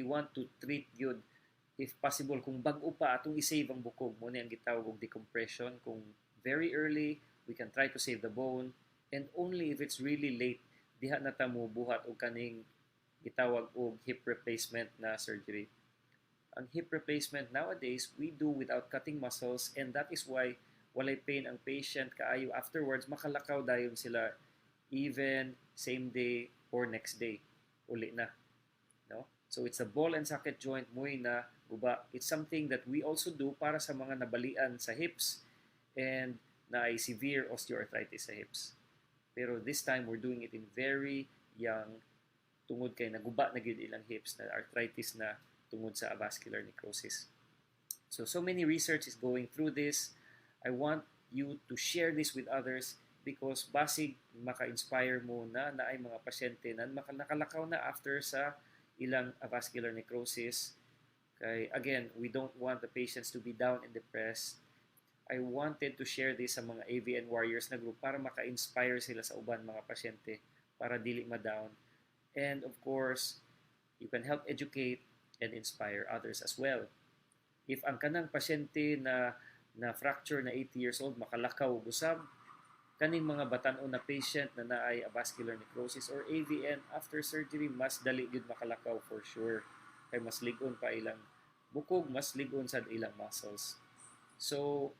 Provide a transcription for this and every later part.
we want to treat yun if possible kung bag-o pa atong i-save ang bukog mo ang gitawag og decompression. Kung very early, we can try to save the bone, and only if it's really late diha na ta mo buhat og kaning gitawag og hip replacement na surgery. Ang hip replacement nowadays we do without cutting muscles, and that is why walay pain ang patient kaayo afterwards, makalakaw dayon sila even same day or next day uli na, no? So it's a ball and socket joint muy na guba. It's something that we also do para sa mga nabalian sa hips and na ay severe osteoarthritis sa hips. Pero this time we're doing it in very young tungod kay naguba na gyud ilang hips na arthritis na tungod sa avascular necrosis. So many research is going through this. I want you to share this with others because basig maka-inspire mo na ay mga pasyente na nakalakaw na after sa ilang avascular necrosis. Kay again, we don't want the patients to be down and depressed. I wanted to share this sa mga AVN Warriors na group para maka-inspire sila sa uban mga pasyente para dili ma-down. And of course, you can help educate and inspire others as well. If ang kanang pasyente na fracture na 80 years old makalakaw og usab, kaning mga batan-o na patient na naay avascular necrosis or AVN after surgery mas dali gyud makalakaw for sure. Kay mas lig-on pa ilang bukog, mas lig-on sad ilang muscles. So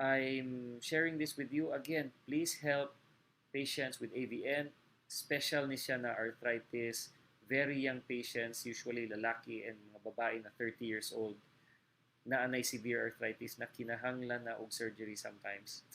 I'm sharing this with you again. Please help patients with AVN, special ni siya na arthritis, very young patients, usually lalaki and mga babae na 30 years old na anay severe arthritis na kinahanglan na og surgery sometimes.